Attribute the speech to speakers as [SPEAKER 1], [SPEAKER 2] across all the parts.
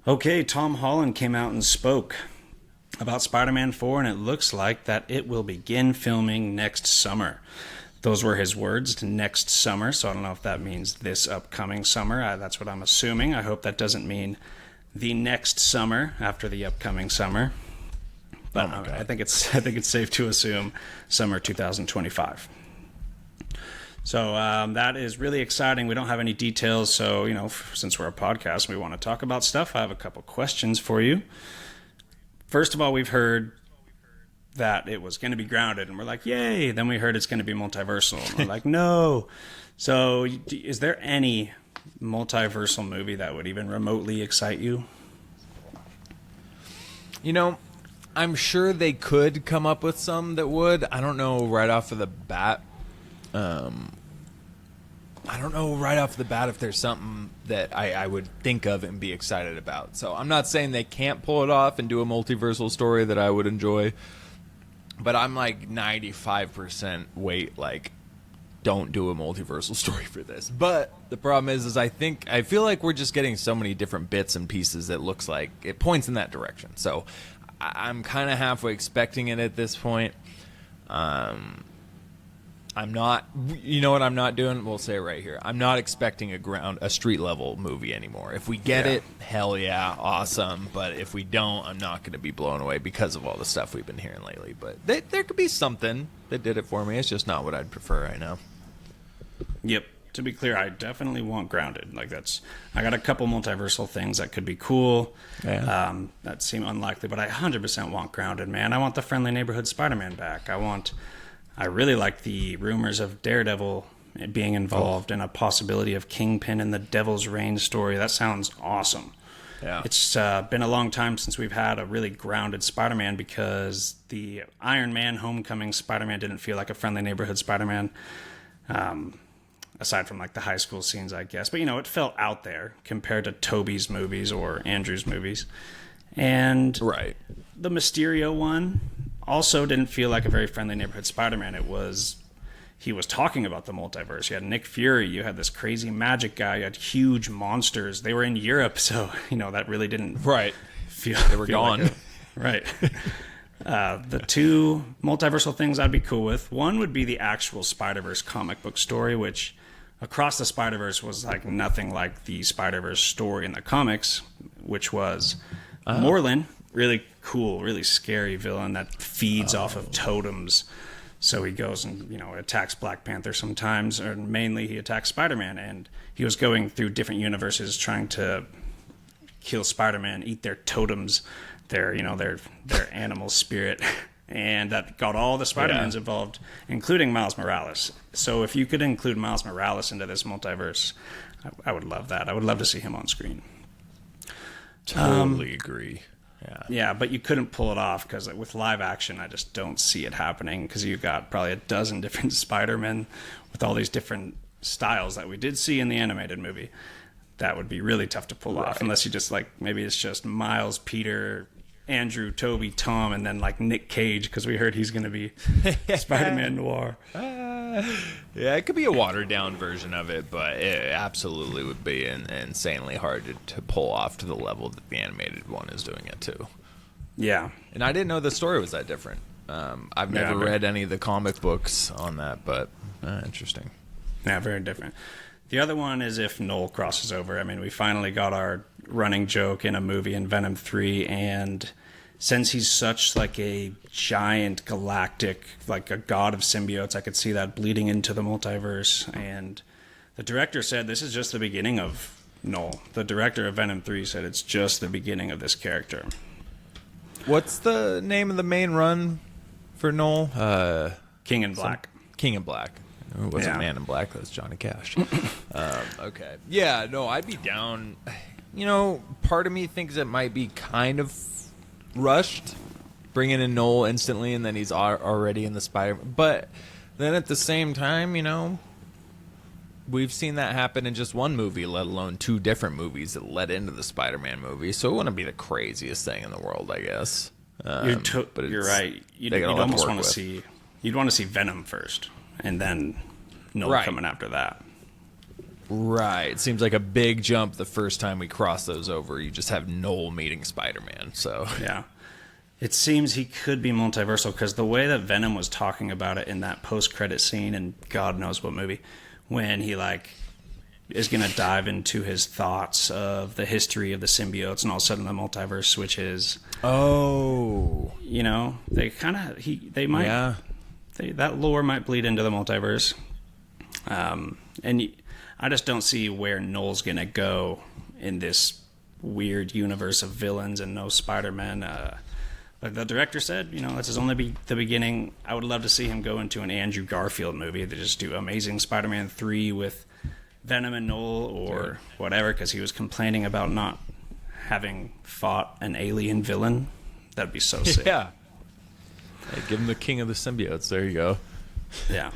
[SPEAKER 1] Okay, Tom Holland came out and spoke about Spider-Man 4, and it looks like that it will begin filming next summer. Those were his words, next summer, so I don't know if that means this upcoming summer. That's what I'm assuming. I hope that doesn't mean the next summer after the upcoming summer. But I think it's safe to assume summer 2025. So that is really exciting. We don't have any details, so since we're a podcast, we want to talk about stuff. I have a couple questions for you. First of all, we've heard that it was going to be grounded, and we're like, yay. Then we heard it's going to be multiversal, and we're like, no. So is there any multiversal movie that would even remotely excite you?
[SPEAKER 2] I'm sure they could come up with some that would. I don't know right off of the bat. I don't know right off the bat if there's something that I would think of and be excited about. So I'm not saying they can't pull it off and do a multiversal story that I would enjoy. But I'm like 95% don't do a multiversal story for this. But the problem is I feel like we're just getting so many different bits and pieces that looks like it points in that direction. So I'm kind of halfway expecting it at this point. I'm not, what I'm not doing? We'll say it right here. I'm not expecting a street level movie anymore. If we get it, hell yeah, awesome. But if we don't, I'm not going to be blown away because of all the stuff we've been hearing lately. But there could be something that did it for me. It's just not what I'd prefer right now.
[SPEAKER 1] Yep. To be clear, I definitely want grounded. I got a couple multiversal things that could be cool.
[SPEAKER 2] Yeah.
[SPEAKER 1] That seem unlikely, but I 100% want grounded, man. I want the friendly neighborhood Spider-Man back. I really like the rumors of Daredevil being involved and a possibility of Kingpin in the Devil's Reign story. That sounds awesome.
[SPEAKER 2] Yeah.
[SPEAKER 1] It's been a long time since we've had a really grounded Spider-Man because the Iron Man Homecoming Spider-Man didn't feel like a friendly neighborhood Spider-Man, aside from the high school scenes, I guess. But, it felt out there compared to Tobey's movies or Andrew's movies. And
[SPEAKER 2] right.
[SPEAKER 1] The Mysterio one also didn't feel like a very friendly neighborhood Spider-Man. He was talking about the multiverse. You had Nick Fury, you had this crazy magic guy, you had huge monsters. They were in Europe, so that really didn't feel
[SPEAKER 2] they were gone.
[SPEAKER 1] Right. The two multiversal things I'd be cool with. One would be the actual Spider-Verse comic book story, which Across the Spider-Verse was nothing like the Spider-Verse story in the comics, which was Morlun, really cool, really scary villain that feeds off of totems. So he goes and, attacks Black Panther sometimes, or mainly he attacks Spider-Man. And he was going through different universes trying to kill Spider-Man, eat their totems, their animal spirit. And that got all the Spider-Mans involved, including Miles Morales. So if you could include Miles Morales into this multiverse, I would love that. I would love to see him on screen.
[SPEAKER 2] Totally agree.
[SPEAKER 1] Yeah, but you couldn't pull it off because with live action, I just don't see it happening because you've got probably a dozen different Spider-Men with all these different styles that we did see in the animated movie. That would be really tough to pull off unless you just maybe it's just Miles, Peter, Andrew, Toby, Tom, and then Nick Cage because we heard he's going to be Spider-Man Noir.
[SPEAKER 2] Yeah, it could be a watered-down version of it, but it absolutely would be insanely hard to pull off to the level that the animated one is doing it to.
[SPEAKER 1] Yeah.
[SPEAKER 2] And I didn't know the story was that different. I've never read any of the comic books on that, but interesting.
[SPEAKER 1] Yeah, very different. The other one is if Knull crosses over. I mean, we finally got our running joke in a movie in Venom 3, and since he's such a giant galactic, a god of symbiotes, I could see that bleeding into the multiverse. And the director said this is just the beginning of Knull. The director of Venom 3 said it's just the beginning of this character.
[SPEAKER 2] What's the name of the main run for Knull?
[SPEAKER 1] King in Black.
[SPEAKER 2] King in Black. It wasn't Man in Black. That's Johnny Cash. Okay. Yeah, no, I'd be down. Part of me thinks it might be kind of rushed, bringing in Knull instantly, and then he's already in the Spider. But then at the same time, we've seen that happen in just one movie, let alone two different movies that led into the Spider-Man movie. So it wouldn't be the craziest thing in the world, I guess.
[SPEAKER 1] But you're right. You'd almost want to see. You'd want to see Venom first, and then Knull coming after that.
[SPEAKER 2] Right. It seems like a big jump the first time we cross those over. You just have Knull meeting Spider-Man. So
[SPEAKER 1] Yeah. It seems he could be multiversal because the way that Venom was talking about it in that post-credit scene, and God knows what movie, when he is going to dive into his thoughts of the history of the symbiotes, and all of a sudden the multiverse switches.
[SPEAKER 2] Oh.
[SPEAKER 1] You know, they kind of that lore might bleed into the multiverse. I just don't see where Knull's going to go in this weird universe of villains and no Spider-Man. Like the director said, you know, this is only the beginning. I would love to see him go into an Andrew Garfield movie. They just do Amazing Spider-Man 3 with Venom and Knull or whatever, because he was complaining about not having fought an alien villain. That'd be so sick.
[SPEAKER 2] Yeah. Hey, give him the king of the symbiotes. There you go.
[SPEAKER 1] Yeah.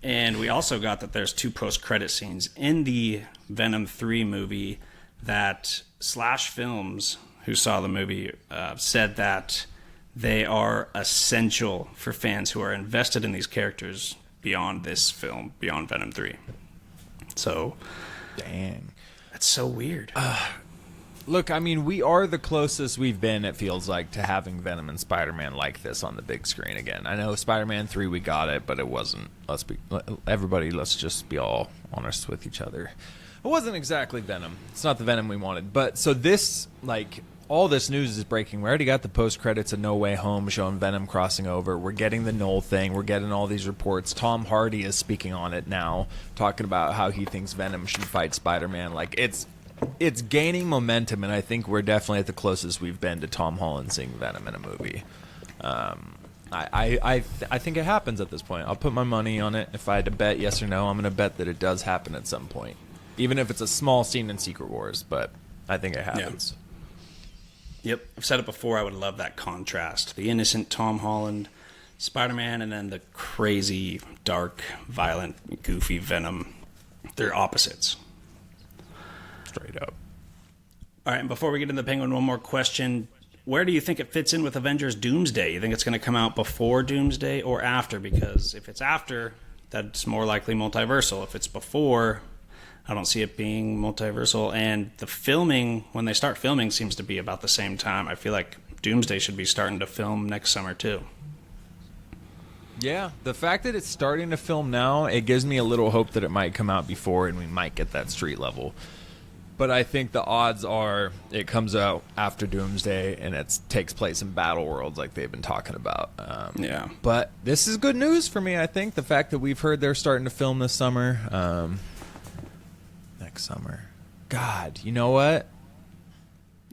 [SPEAKER 1] And we also got that there's 2 post-credit scenes in the Venom 3 movie that Slash Films, who saw the movie, said that they are essential for fans who are invested in these characters beyond this film, beyond Venom 3. So,
[SPEAKER 2] dang.
[SPEAKER 1] That's so weird.
[SPEAKER 2] Look, I mean, we are the closest we've been, it feels like, to having Venom and Spider-Man like this on the big screen again. I know Spider-Man 3, we got it, but it wasn't. Let's just be all honest with each other. It wasn't exactly Venom. It's not the Venom we wanted. But so this, all this news is breaking. We already got the post-credits of No Way Home showing Venom crossing over. We're getting the Knull thing. We're getting all these reports. Tom Hardy is speaking on it now, talking about how he thinks Venom should fight Spider-Man. It's gaining momentum, and I think we're definitely at the closest we've been to Tom Holland seeing Venom in a movie. I think it happens at this point. I'll put my money on it. If I had to bet yes or no, I'm going to bet that it does happen at some point. Even if it's a small scene in Secret Wars, but I think it happens.
[SPEAKER 1] Yeah. Yep. I've said it before, I would love that contrast. The innocent Tom Holland, Spider-Man, and then the crazy, dark, violent, goofy Venom. They're opposites.
[SPEAKER 2] Straight up.
[SPEAKER 1] All right, and before we get into the Penguin, one more question. Where do you think it fits in with Avengers Doomsday? You think it's going to come out before Doomsday or after? Because if it's after, that's more likely multiversal. If it's before, I don't see it being multiversal. And the filming, when they start filming, seems to be about the same time. I feel like Doomsday should be starting to film next summer, too.
[SPEAKER 2] Yeah, the fact that it's starting to film now, it gives me a little hope that it might come out before and we might get that street level. But I think the odds are it comes out after Doomsday and it takes place in Battle Worlds like they've been talking about.
[SPEAKER 1] Yeah.
[SPEAKER 2] But this is good news for me, I think. The fact that we've heard they're starting to film this summer. Next summer. God, you know what?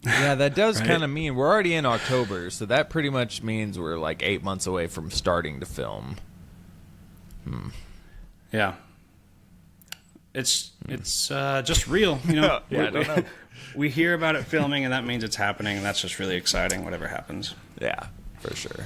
[SPEAKER 2] Yeah, that does
[SPEAKER 1] Right?
[SPEAKER 2] kind of mean we're already in October, so that pretty much means we're 8 months away from starting to film.
[SPEAKER 1] Yeah. It's just real, you know.
[SPEAKER 2] Yeah, I don't know.
[SPEAKER 1] We hear about it filming, and that means it's happening, and that's just really exciting, whatever happens.
[SPEAKER 2] Yeah, for sure.